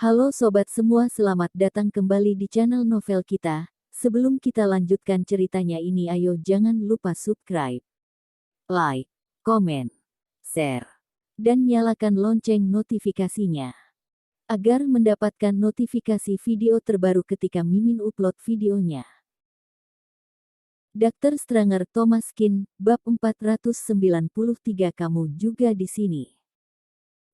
Halo sobat semua, selamat datang kembali di channel novel kita. Sebelum kita lanjutkan ceritanya ini, ayo jangan lupa subscribe, like, komen, share, dan nyalakan lonceng notifikasinya agar mendapatkan notifikasi video terbaru ketika Mimin upload videonya. Dr. Stranger Thomas Kin, bab 493. Kamu juga di sini.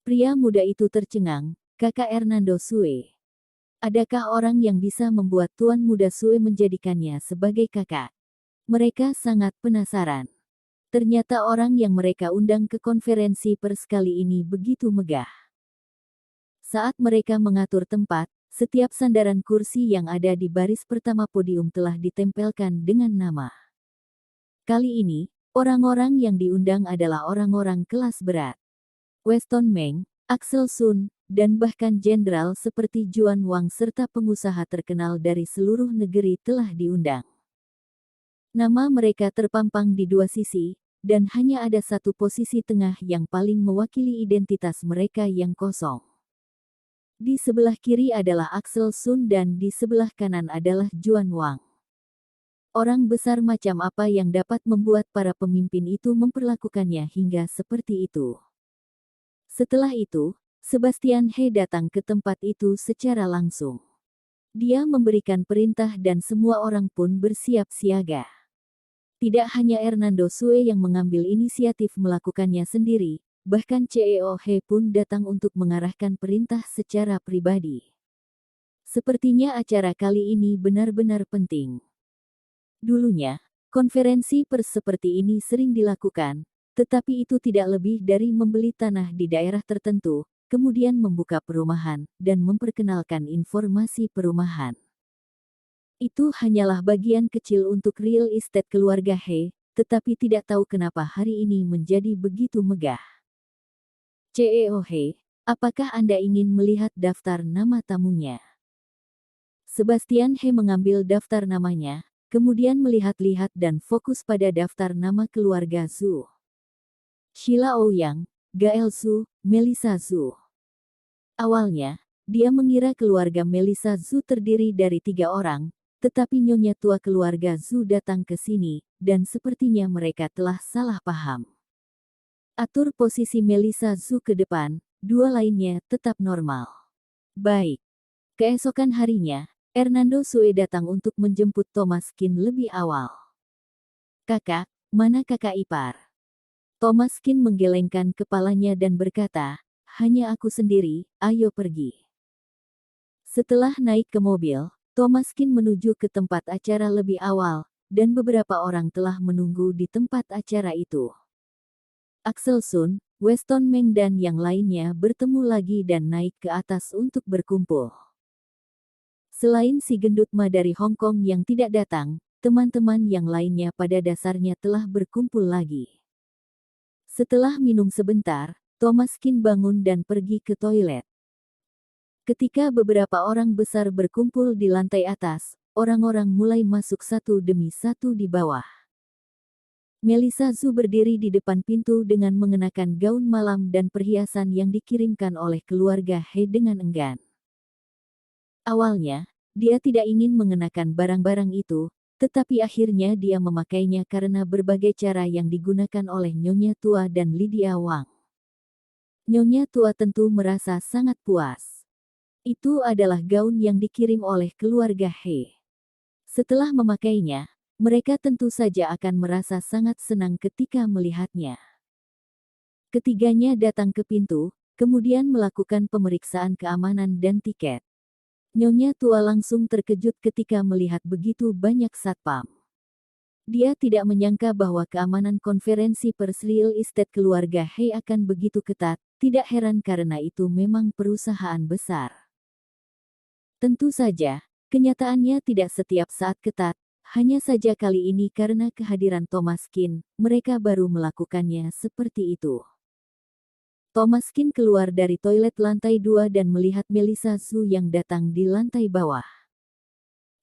Pria muda itu tercengang. Kakak Hernando Sue. Adakah orang yang bisa membuat Tuan Muda Sue menjadikannya sebagai kakak? Mereka sangat penasaran. Ternyata orang yang mereka undang ke konferensi pers kali ini begitu megah. Saat mereka mengatur tempat, setiap sandaran kursi yang ada di baris pertama podium telah ditempelkan dengan nama. Kali ini, orang-orang yang diundang adalah orang-orang kelas berat. Weston Meng, Axel Sun, dan bahkan jenderal seperti Juan Wang serta pengusaha terkenal dari seluruh negeri telah diundang. Nama mereka terpampang di dua sisi, dan hanya ada satu posisi tengah yang paling mewakili identitas mereka yang kosong. Di sebelah kiri adalah Axel Sun dan di sebelah kanan adalah Juan Wang. Orang besar macam apa yang dapat membuat para pemimpin itu memperlakukannya hingga seperti itu? Setelah itu, Sebastian He datang ke tempat itu secara langsung. Dia memberikan perintah dan semua orang pun bersiap siaga. Tidak hanya Hernando Sue yang mengambil inisiatif melakukannya sendiri, bahkan CEO He pun datang untuk mengarahkan perintah secara pribadi. Sepertinya acara kali ini benar-benar penting. Dulunya, konferensi pers seperti ini sering dilakukan, tetapi itu tidak lebih dari membeli tanah di daerah tertentu, kemudian membuka perumahan, dan memperkenalkan informasi perumahan. Itu hanyalah bagian kecil untuk real estate keluarga He, tetapi tidak tahu kenapa hari ini menjadi begitu megah. CEO He, apakah Anda ingin melihat daftar nama tamunya? Sebastian He mengambil daftar namanya, kemudian melihat-lihat dan fokus pada daftar nama keluarga Zhu. Sheila Ouyang, Gael Zhu, Melissa Zhu. Awalnya, dia mengira keluarga Melissa Zhu terdiri dari 3 orang, tetapi nyonya tua keluarga Zhu datang ke sini, dan sepertinya mereka telah salah paham. Atur posisi Melissa Zhu ke depan, 2 lainnya tetap normal. Baik. Keesokan harinya, Hernando Sue datang untuk menjemput Thomas Kin lebih awal. Kakak, mana kakak ipar? Thomas Kin menggelengkan kepalanya dan berkata, hanya aku sendiri, ayo pergi. Setelah naik ke mobil, Thomas Kin menuju ke tempat acara lebih awal, dan beberapa orang telah menunggu di tempat acara itu. Axel Sun, Weston Meng dan yang lainnya bertemu lagi dan naik ke atas untuk berkumpul. Selain si gendut Ma dari Hong Kong yang tidak datang, teman-teman yang lainnya pada dasarnya telah berkumpul lagi. Setelah minum sebentar, Thomas Kin bangun dan pergi ke toilet. Ketika beberapa orang besar berkumpul di lantai atas, orang-orang mulai masuk satu demi satu di bawah. Melissa Zhu berdiri di depan pintu dengan mengenakan gaun malam dan perhiasan yang dikirimkan oleh keluarga He dengan enggan. Awalnya, dia tidak ingin mengenakan barang-barang itu, tetapi akhirnya dia memakainya karena berbagai cara yang digunakan oleh Nyonya Tua dan Lydia Wang. Nyonya Tua tentu merasa sangat puas. Itu adalah gaun yang dikirim oleh keluarga He. Setelah memakainya, mereka tentu saja akan merasa sangat senang ketika melihatnya. Ketiganya datang ke pintu, kemudian melakukan pemeriksaan keamanan dan tiket. Nyonya Tua langsung terkejut ketika melihat begitu banyak satpam. Dia tidak menyangka bahwa keamanan konferensi pers real estate keluarga He akan begitu ketat, tidak heran karena itu memang perusahaan besar. Tentu saja, kenyataannya tidak setiap saat ketat, hanya saja kali ini karena kehadiran Thomas Kin, mereka baru melakukannya seperti itu. Thomas Kin keluar dari toilet lantai 2 dan melihat Melissa Zhu yang datang di lantai bawah.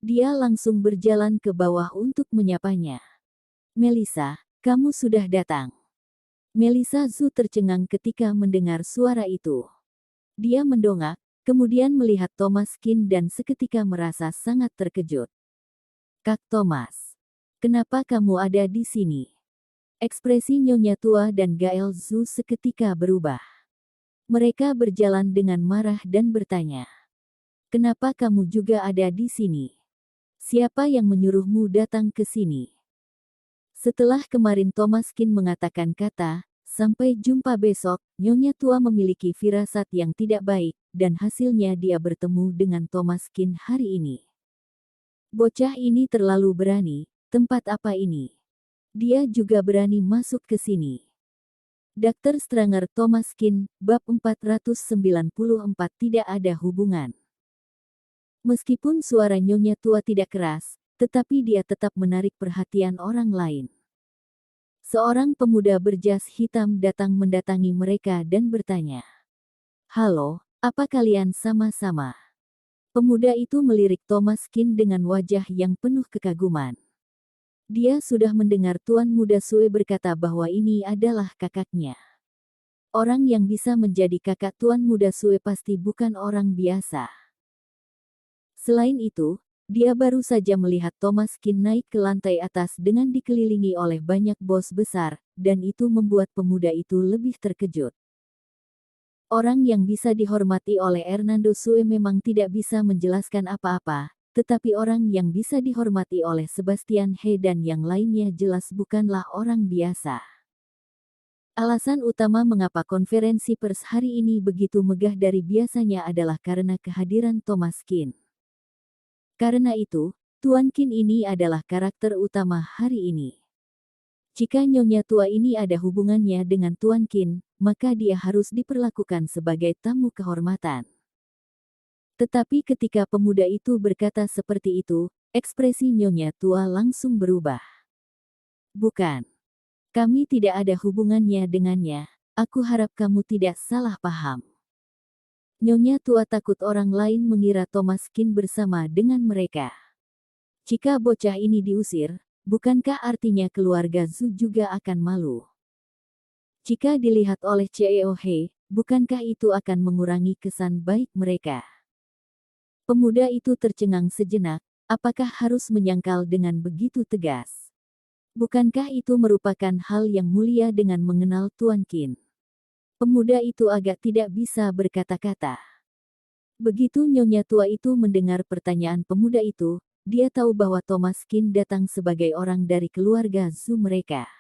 Dia langsung berjalan ke bawah untuk menyapanya. Melissa, kamu sudah datang. Melissa Zhu tercengang ketika mendengar suara itu. Dia mendongak, kemudian melihat Thomaskin dan seketika merasa sangat terkejut. "Kak Thomas, kenapa kamu ada di sini?" Ekspresi Nyonya Tua dan Gael Zhu seketika berubah. Mereka berjalan dengan marah dan bertanya, "Kenapa kamu juga ada di sini? Siapa yang menyuruhmu datang ke sini?" Setelah kemarin Thomaskin mengatakan kata, "Sampai jumpa besok," Nyonya Tua memiliki firasat yang tidak baik, dan hasilnya dia bertemu dengan Thomaskin hari ini. Bocah ini terlalu berani, tempat apa ini? Dia juga berani masuk ke sini. Dr. Stranger Thomaskin, bab 494 tidak ada hubungan. Meskipun suara Nyonya Tua tidak keras, tetapi dia tetap menarik perhatian orang lain. Seorang pemuda berjas hitam datang mendatangi mereka dan bertanya, "Halo, apa kalian sama-sama?" Pemuda itu melirik Thomaskin dengan wajah yang penuh kekaguman. Dia sudah mendengar Tuan Muda Sue berkata bahwa ini adalah kakaknya. Orang yang bisa menjadi kakak Tuan Muda Sue pasti bukan orang biasa. Selain itu, dia baru saja melihat Thomaskin naik ke lantai atas dengan dikelilingi oleh banyak bos besar, dan itu membuat pemuda itu lebih terkejut. Orang yang bisa dihormati oleh Hernando Sue memang tidak bisa menjelaskan apa-apa, tetapi orang yang bisa dihormati oleh Sebastian He dan yang lainnya jelas bukanlah orang biasa. Alasan utama mengapa konferensi pers hari ini begitu megah dari biasanya adalah karena kehadiran Thomaskin. Karena itu, Tuan Qin ini adalah karakter utama hari ini. Jika Nyonya Tua ini ada hubungannya dengan Tuan Qin, maka dia harus diperlakukan sebagai tamu kehormatan. Tetapi ketika pemuda itu berkata seperti itu, ekspresi Nyonya Tua langsung berubah. "Bukan. Kami tidak ada hubungannya dengannya. Aku harap kamu tidak salah paham." Nyonya Tua takut orang lain mengira Thomaskin bersama dengan mereka. Jika bocah ini diusir, bukankah artinya keluarga Zhu juga akan malu? Jika dilihat oleh Ceo He, bukankah itu akan mengurangi kesan baik mereka? Pemuda itu tercengang sejenak, apakah harus menyangkal dengan begitu tegas? Bukankah itu merupakan hal yang mulia dengan mengenal Tuan Qin? Pemuda itu agak tidak bisa berkata-kata. Begitu Nyonya Tua itu mendengar pertanyaan pemuda itu, dia tahu bahwa Thomaskin datang sebagai orang dari keluarga Zhu mereka.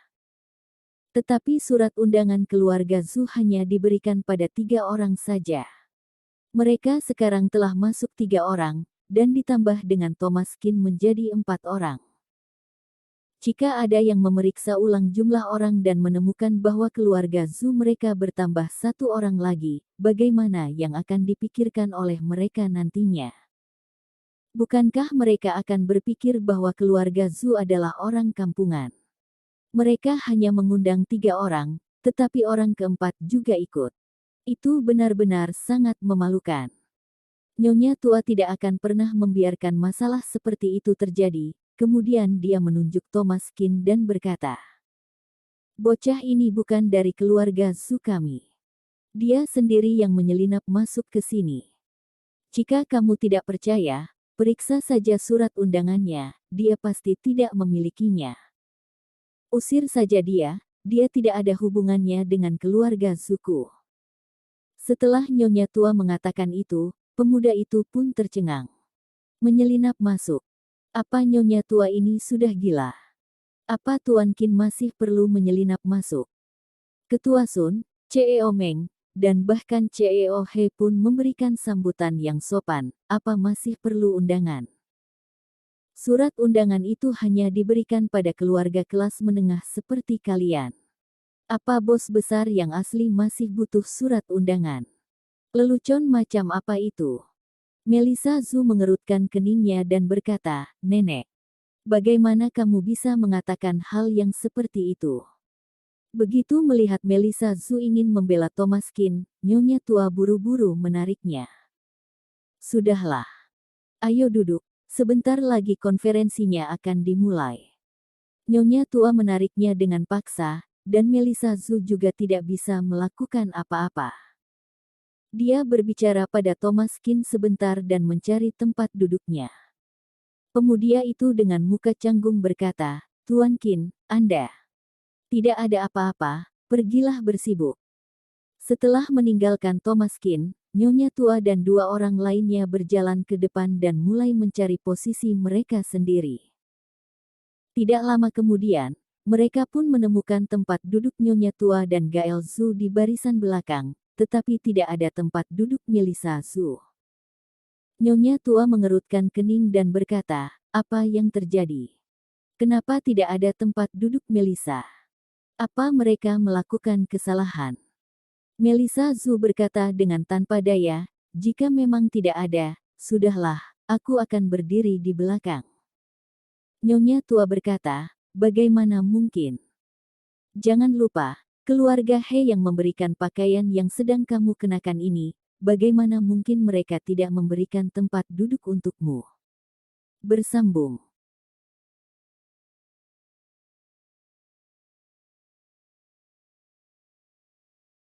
Tetapi surat undangan keluarga Zhu hanya diberikan pada 3 orang saja. Mereka sekarang telah masuk 3 orang, dan ditambah dengan Thomaskin menjadi 4 orang. Jika ada yang memeriksa ulang jumlah orang dan menemukan bahwa keluarga Zhu mereka bertambah 1 orang lagi, bagaimana yang akan dipikirkan oleh mereka nantinya? Bukankah mereka akan berpikir bahwa keluarga Zhu adalah orang kampungan? Mereka hanya mengundang 3 orang, tetapi orang keempat juga ikut. Itu benar-benar sangat memalukan. Nyonya Tua tidak akan pernah membiarkan masalah seperti itu terjadi. Kemudian dia menunjuk Thomaskin dan berkata, "Bocah ini bukan dari keluarga Zhu kami. Dia sendiri yang menyelinap masuk ke sini. Jika kamu tidak percaya, periksa saja surat undangannya, dia pasti tidak memilikinya. Usir saja dia tidak ada hubungannya dengan keluarga Zuku." Setelah Nyonya Tua mengatakan itu, pemuda itu pun tercengang. Menyelinap masuk. Apa Nyonya Tua ini sudah gila? Apa Tuan Qin masih perlu menyelinap masuk? Ketua Sun, Ceo Meng, dan bahkan Ceo He pun memberikan sambutan yang sopan. Apa masih perlu undangan? Surat undangan itu hanya diberikan pada keluarga kelas menengah seperti kalian. Apa bos besar yang asli masih butuh surat undangan? Lelucon macam apa itu? Melissa Zhu mengerutkan keningnya dan berkata, "Nenek, bagaimana kamu bisa mengatakan hal yang seperti itu?" Begitu melihat Melissa Zhu ingin membela Thomaskin, Nyonya Tua buru-buru menariknya. "Sudahlah. Ayo duduk, sebentar lagi konferensinya akan dimulai." Nyonya Tua menariknya dengan paksa, dan Melissa Zhu juga tidak bisa melakukan apa-apa. Dia berbicara pada Thomas Kin sebentar dan mencari tempat duduknya. Pemuda itu dengan muka canggung berkata, "Tuan Kin, Anda tidak ada apa-apa, pergilah bersibuk." Setelah meninggalkan Thomas Kin, Nyonya tua dan dua orang lainnya berjalan ke depan dan mulai mencari posisi mereka sendiri. Tidak lama kemudian, mereka pun menemukan tempat duduk Nyonya tua dan Gael Zhu di barisan belakang, tetapi tidak ada tempat duduk Melissa Zhu. Nyonya tua mengerutkan kening dan berkata, "Apa yang terjadi? Kenapa tidak ada tempat duduk Melissa? Apa mereka melakukan kesalahan?" Melissa Zhu berkata dengan tanpa daya, "Jika memang tidak ada, sudahlah, aku akan berdiri di belakang." Nyonya tua berkata, "Bagaimana mungkin? Jangan lupa, keluarga He yang memberikan pakaian yang sedang kamu kenakan ini, bagaimana mungkin mereka tidak memberikan tempat duduk untukmu?" Bersambung.